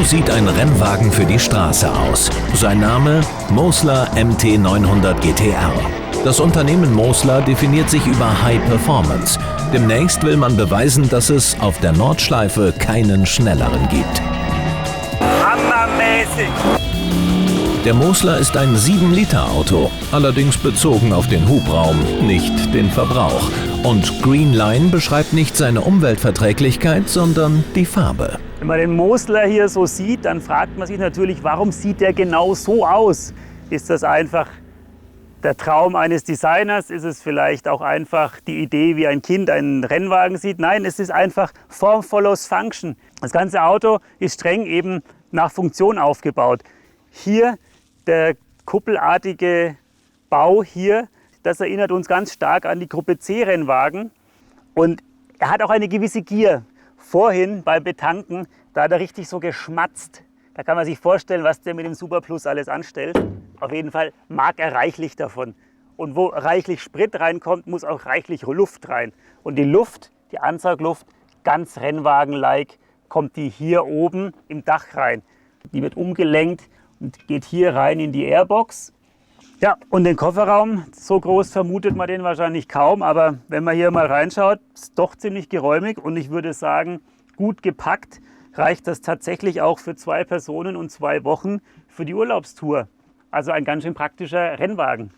sieht ein Rennwagen für die Straße aus. Sein Name Mosler MT900 GTR. Das Unternehmen Mosler definiert sich über High Performance. Demnächst will man beweisen, dass es auf der Nordschleife keinen schnelleren gibt. Hammermäßig! Der Mosler ist ein 7-Liter-Auto, allerdings bezogen auf den Hubraum, nicht den Verbrauch. Und Greenline beschreibt nicht seine Umweltverträglichkeit, sondern die Farbe. Wenn man den Mosler hier so sieht, dann fragt man sich natürlich, warum sieht der genau so aus? Ist das einfach der Traum eines Designers? Ist es vielleicht auch einfach die Idee, wie ein Kind einen Rennwagen sieht? Nein, es ist einfach Form follows Function. Das ganze Auto ist streng eben nach Funktion aufgebaut. Hier der kuppelartige Bau hier, das erinnert uns ganz stark an die Gruppe C-Rennwagen. Und er hat auch eine gewisse Gier. Vorhin beim Betanken, da hat er richtig so geschmatzt. Da kann man sich vorstellen, was der mit dem Super Plus alles anstellt. Auf jeden Fall mag er reichlich davon. Und wo reichlich Sprit reinkommt, muss auch reichlich Luft rein. Und die Luft, die Ansaugluft, ganz Rennwagen-like, kommt die hier oben im Dach rein. Die wird umgelenkt und geht hier rein in die Airbox. Ja, und den Kofferraum, so groß vermutet man den wahrscheinlich kaum, aber wenn man hier mal reinschaut, ist doch ziemlich geräumig und ich würde sagen, gut gepackt reicht das tatsächlich auch für 2 Personen und 2 Wochen für die Urlaubstour. Also ein ganz schön praktischer Rennwagen.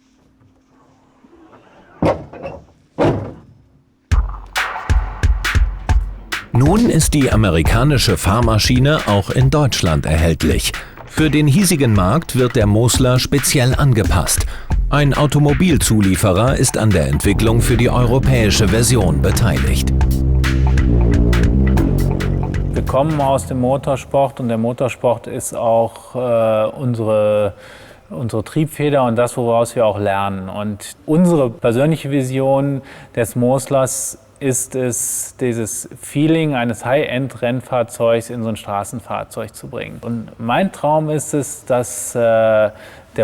Nun ist die amerikanische Fahrmaschine auch in Deutschland erhältlich. Für den hiesigen Markt wird der Mosler speziell angepasst. Ein Automobilzulieferer ist an der Entwicklung für die europäische Version beteiligt. Wir kommen aus dem Motorsport und der Motorsport ist auch unsere Triebfeder und das, woraus wir auch lernen. Und unsere persönliche Vision des Moslers ist es, dieses Feeling eines High-End-Rennfahrzeugs in so ein Straßenfahrzeug zu bringen. Und mein Traum ist es, dass der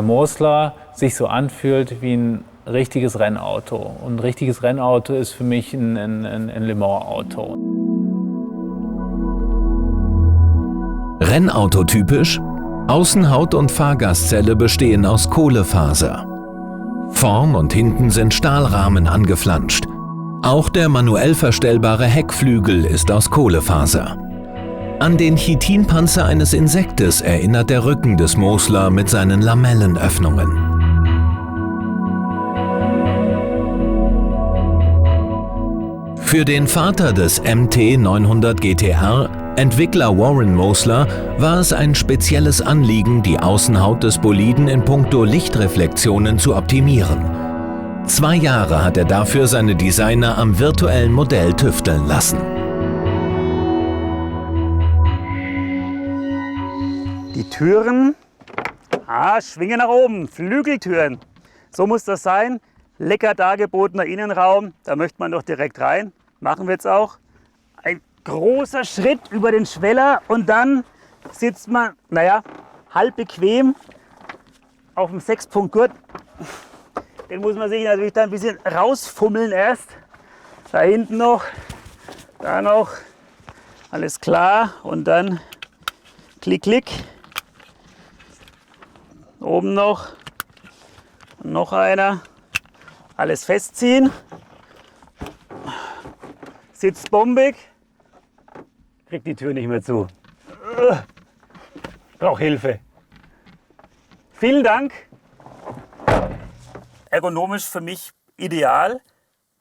Mosler sich so anfühlt wie ein richtiges Rennauto. Und ein richtiges Rennauto ist für mich ein Le Mans-Auto. Rennautotypisch: Außenhaut und Fahrgastzelle bestehen aus Kohlefaser. Vorn und hinten sind Stahlrahmen angeflanscht. Auch der manuell verstellbare Heckflügel ist aus Kohlefaser. An den Chitinpanzer eines Insektes erinnert der Rücken des Mosler mit seinen Lamellenöffnungen. Für den Vater des MT900 GTR, Entwickler Warren Mosler, war es ein spezielles Anliegen, die Außenhaut des Boliden in puncto Lichtreflexionen zu optimieren. 2 Jahre hat er dafür seine Designer am virtuellen Modell tüfteln lassen. Die Türen schwingen nach oben, Flügeltüren. So muss das sein. Lecker dargebotener Innenraum, da möchte man doch direkt rein. Machen wir jetzt auch. Ein großer Schritt über den Schweller und dann sitzt man, halb bequem auf dem 6-Punkt-Gurt. Den muss man sich natürlich dann ein bisschen rausfummeln erst. Da hinten noch, da noch, alles klar und dann klick, klick. Oben noch, noch einer, alles festziehen. Sitzt bombig, kriegt die Tür nicht mehr zu. Ich brauche Hilfe. Vielen Dank. Ergonomisch für mich ideal.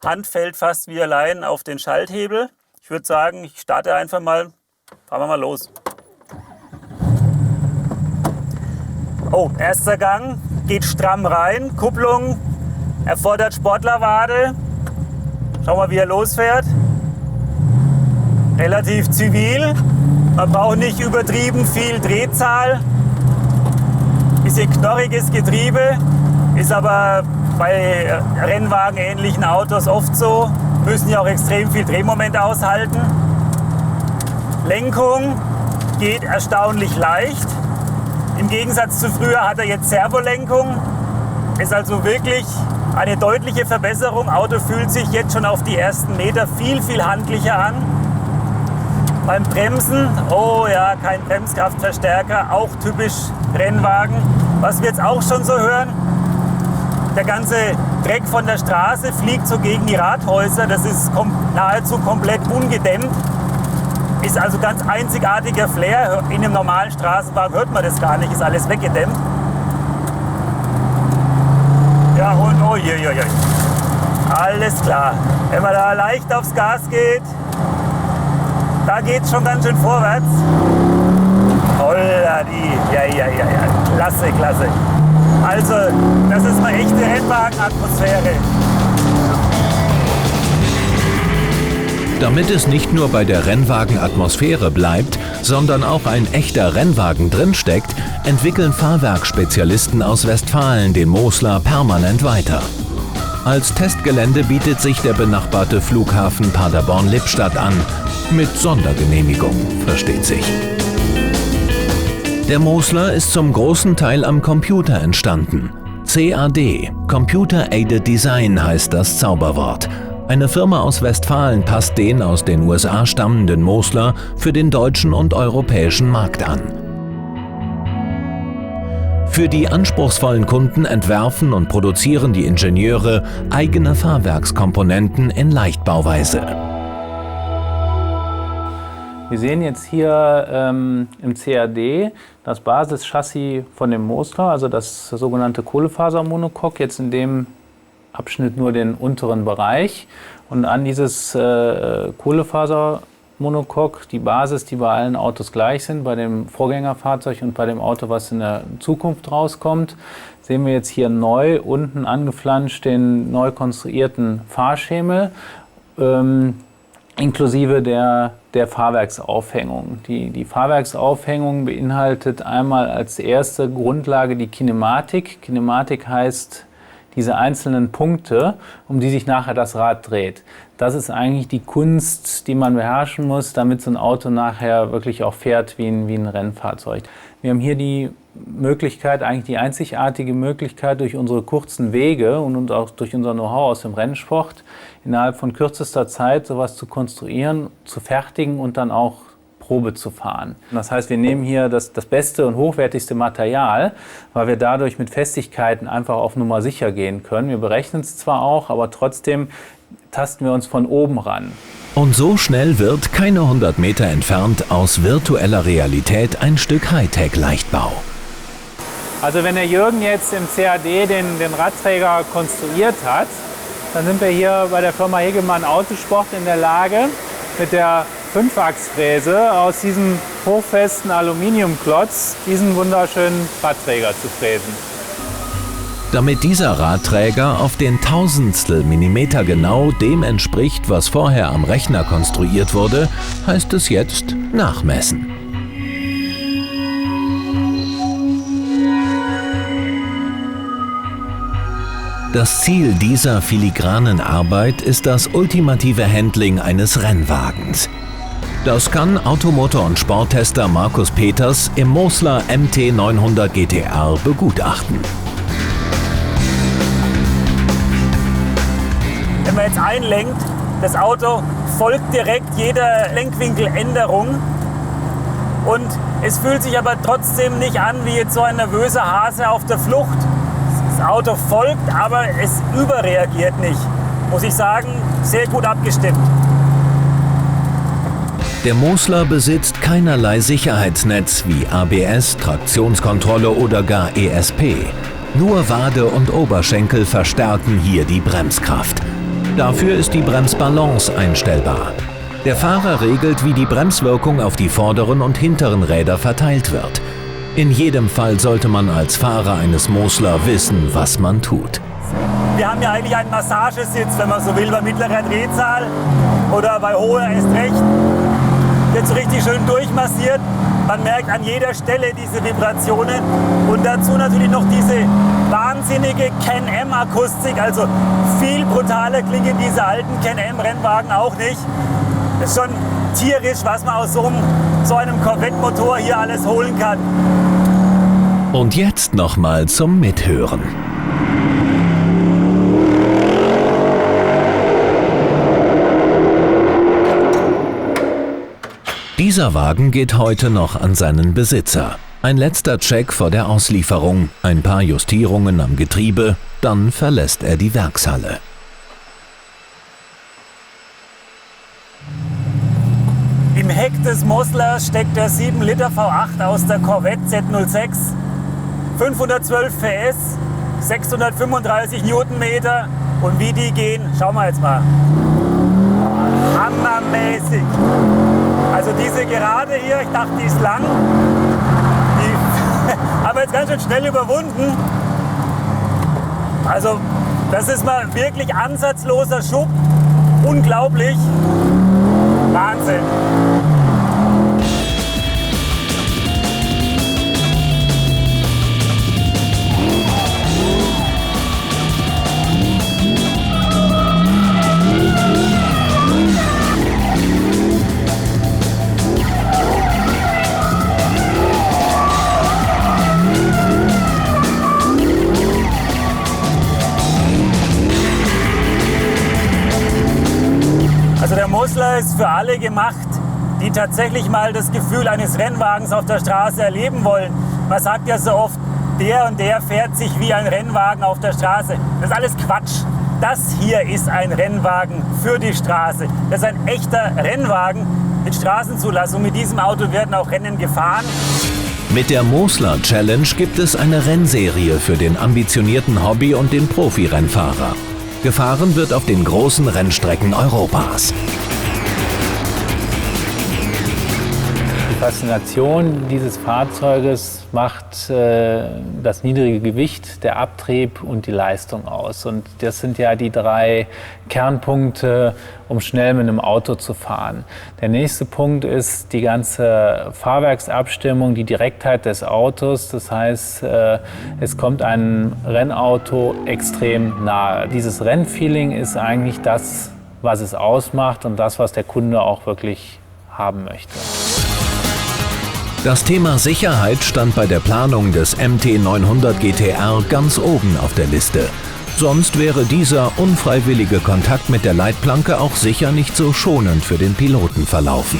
Hand fällt fast wie allein auf den Schalthebel. Ich würde sagen, ich starte einfach mal. Fahren wir mal los. Oh, erster Gang, geht stramm rein. Kupplung erfordert Sportlerwade. Schau mal, wie er losfährt. Relativ zivil. Man braucht nicht übertrieben viel Drehzahl. Bisschen knorriges Getriebe. Ist aber bei Rennwagen-ähnlichen Autos oft so. Müssen ja auch extrem viel Drehmoment aushalten. Lenkung geht erstaunlich leicht. Im Gegensatz zu früher hat er jetzt Servolenkung. Ist also wirklich eine deutliche Verbesserung. Auto fühlt sich jetzt schon auf die ersten Meter viel, viel handlicher an. Beim Bremsen, oh ja, kein Bremskraftverstärker, auch typisch Rennwagen. Was wir jetzt auch schon so hören, der ganze Dreck von der Straße fliegt so gegen die Rathäuser. Das ist nahezu komplett ungedämmt. Ist also ganz einzigartiger Flair. In einem normalen Straßenwagen hört man das gar nicht, ist alles weggedämmt. Ja, und oh je, je, je. Alles klar. Wenn man da leicht aufs Gas geht, da geht es schon ganz schön vorwärts. Holla die. Ja. Klasse, klasse. Also, das ist eine echte Rennwagenatmosphäre. Damit es nicht nur bei der Rennwagenatmosphäre bleibt, sondern auch ein echter Rennwagen drinsteckt, entwickeln Fahrwerksspezialisten aus Westfalen den Mosler permanent weiter. Als Testgelände bietet sich der benachbarte Flughafen Paderborn-Lippstadt an. Mit Sondergenehmigung, versteht sich. Der Mosler ist zum großen Teil am Computer entstanden. CAD, Computer Aided Design heißt das Zauberwort. Eine Firma aus Westfalen passt den aus den USA stammenden Mosler für den deutschen und europäischen Markt an. Für die anspruchsvollen Kunden entwerfen und produzieren die Ingenieure eigene Fahrwerkskomponenten in Leichtbauweise. Wir sehen jetzt hier im CAD das Basischassis von dem Mosler, also das sogenannte Kohlefasermonocoque, jetzt in dem Abschnitt nur den unteren Bereich. Und an dieses Kohlefasermonocoque, die Basis, die bei allen Autos gleich sind, bei dem Vorgängerfahrzeug und bei dem Auto, was in der Zukunft rauskommt, sehen wir jetzt hier neu unten angeflanscht den neu konstruierten Fahrschemel, inklusive der Fahrwerksaufhängung. Die Fahrwerksaufhängung beinhaltet einmal als erste Grundlage die Kinematik. Kinematik heißt diese einzelnen Punkte, um die sich nachher das Rad dreht. Das ist eigentlich die Kunst, die man beherrschen muss, damit so ein Auto nachher wirklich auch fährt wie ein Rennfahrzeug. Wir haben hier die Möglichkeit, eigentlich die einzigartige Möglichkeit, durch unsere kurzen Wege und auch durch unser Know-how aus dem Rennsport innerhalb von kürzester Zeit sowas zu konstruieren, zu fertigen und dann auch Probe zu fahren. Das heißt, wir nehmen hier das beste und hochwertigste Material, weil wir dadurch mit Festigkeiten einfach auf Nummer sicher gehen können. Wir berechnen es zwar auch, aber trotzdem tasten wir uns von oben ran. Und so schnell wird, keine 100 Meter entfernt, aus virtueller Realität ein Stück Hightech-Leichtbau. Also wenn der Jürgen jetzt im CAD den Radträger konstruiert hat, dann sind wir hier bei der Firma Hegemann Autosport in der Lage, mit der 5-Achs-Fräse aus diesem hochfesten Aluminiumklotz diesen wunderschönen Radträger zu fräsen. Damit dieser Radträger auf den Tausendstel Millimeter genau dem entspricht, was vorher am Rechner konstruiert wurde, heißt es jetzt nachmessen. Das Ziel dieser filigranen Arbeit ist das ultimative Handling eines Rennwagens. Das kann Automotor- und Sporttester Markus Peters im Mosler MT900 GTR begutachten. Wenn man jetzt einlenkt, das Auto folgt direkt jeder Lenkwinkeländerung und es fühlt sich aber trotzdem nicht an wie jetzt so ein nervöser Hase auf der Flucht. Das Auto folgt, aber es überreagiert nicht. Muss ich sagen, sehr gut abgestimmt. Der Mosler besitzt keinerlei Sicherheitsnetz wie ABS, Traktionskontrolle oder gar ESP. Nur Wade und Oberschenkel verstärken hier die Bremskraft. Dafür ist die Bremsbalance einstellbar. Der Fahrer regelt, wie die Bremswirkung auf die vorderen und hinteren Räder verteilt wird. In jedem Fall sollte man als Fahrer eines Mosler wissen, was man tut. Wir haben ja eigentlich einen Massagesitz, wenn man so will, bei mittlerer Drehzahl oder bei hoher erst recht. Wird so richtig schön durchmassiert. Man merkt an jeder Stelle diese Vibrationen und dazu natürlich noch diese wahnsinnige Can-Am-Akustik. Also viel brutaler klingen diese alten Can-Am-Rennwagen auch nicht. Das ist schon tierisch, was man aus so einem Corvette-Motor hier alles holen kann. Und jetzt nochmal zum Mithören. Dieser Wagen geht heute noch an seinen Besitzer. Ein letzter Check vor der Auslieferung, ein paar Justierungen am Getriebe, dann verlässt er die Werkshalle. Im Heck des Moslers steckt der 7 Liter V8 aus der Corvette Z06. 512 PS, 635 Newtonmeter. Und wie die gehen, schauen wir jetzt mal. Hammermäßig. Also diese Gerade hier, ich dachte, die ist lang. Die aber jetzt ganz schön schnell überwunden. Also das ist mal wirklich ansatzloser Schub. Unglaublich. Wahnsinn. Also der Mosler ist für alle gemacht, die tatsächlich mal das Gefühl eines Rennwagens auf der Straße erleben wollen. Man sagt ja so oft, der und der fährt sich wie ein Rennwagen auf der Straße. Das ist alles Quatsch. Das hier ist ein Rennwagen für die Straße. Das ist ein echter Rennwagen mit Straßenzulassung. Mit diesem Auto werden auch Rennen gefahren. Mit der Mosler Challenge gibt es eine Rennserie für den ambitionierten Hobby- und den Profi-Rennfahrer. Gefahren wird auf den großen Rennstrecken Europas. Die Faszination dieses Fahrzeuges macht das niedrige Gewicht, der Abtrieb und die Leistung aus. Und das sind ja die 3 Kernpunkte, um schnell mit einem Auto zu fahren. Der nächste Punkt ist die ganze Fahrwerksabstimmung, die Direktheit des Autos. Das heißt, es kommt einem Rennauto extrem nahe. Dieses Rennfeeling ist eigentlich das, was es ausmacht und das, was der Kunde auch wirklich haben möchte. Das Thema Sicherheit stand bei der Planung des MT900 GTR ganz oben auf der Liste. Sonst wäre dieser unfreiwillige Kontakt mit der Leitplanke auch sicher nicht so schonend für den Piloten verlaufen.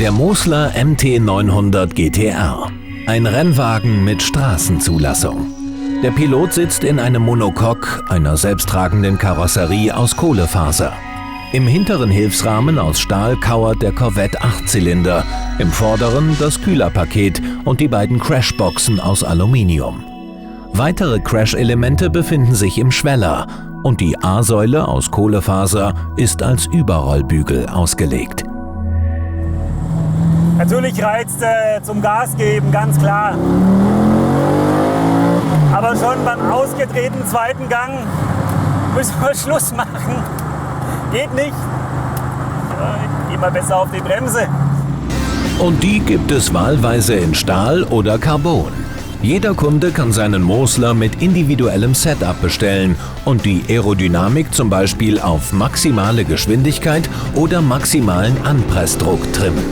Der Mosler MT900 GTR. Ein Rennwagen mit Straßenzulassung. Der Pilot sitzt in einem Monocoque, einer selbsttragenden Karosserie aus Kohlefaser. Im hinteren Hilfsrahmen aus Stahl kauert der Corvette 8-Zylinder, im vorderen das Kühlerpaket und die beiden Crashboxen aus Aluminium. Weitere Crash-Elemente befinden sich im Schweller und die A-Säule aus Kohlefaser ist als Überrollbügel ausgelegt. Natürlich reizt zum Gas geben, ganz klar. Aber schon beim ausgedrehten 2. Gang müssen wir Schluss machen. Geht nicht. Ja, geh mal besser auf die Bremse. Und die gibt es wahlweise in Stahl oder Carbon. Jeder Kunde kann seinen Mosler mit individuellem Setup bestellen und die Aerodynamik zum Beispiel auf maximale Geschwindigkeit oder maximalen Anpressdruck trimmen.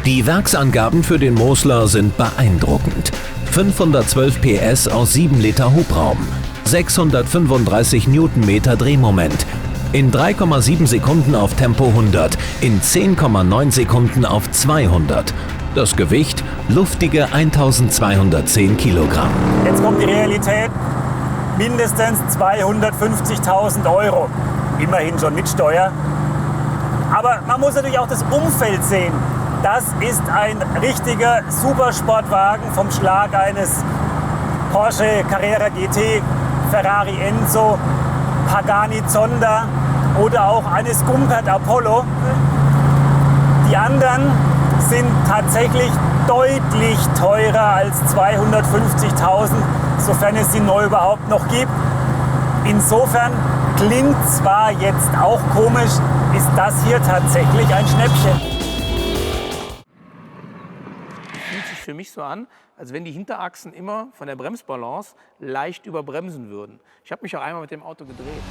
Die Werksangaben für den Mosler sind beeindruckend. 512 PS aus 7 Liter Hubraum, 635 Newtonmeter Drehmoment, in 3,7 Sekunden auf Tempo 100, in 10,9 Sekunden auf 200. Das Gewicht luftige 1210 Kilogramm. Jetzt kommt die Realität, mindestens 250.000 Euro. Immerhin schon mit Steuer. Aber man muss natürlich auch das Umfeld sehen. Das ist ein richtiger Supersportwagen vom Schlag eines Porsche Carrera GT, Ferrari Enzo, Pagani Zonda oder auch eines Gumpert Apollo. Die anderen sind tatsächlich deutlich teurer als 250.000, sofern es sie neu überhaupt noch gibt. Insofern klingt zwar jetzt auch komisch, ist das hier tatsächlich ein Schnäppchen. Fühlt sich für mich so an, als wenn die Hinterachsen immer von der Bremsbalance leicht überbremsen würden. Ich habe mich auch einmal mit dem Auto gedreht.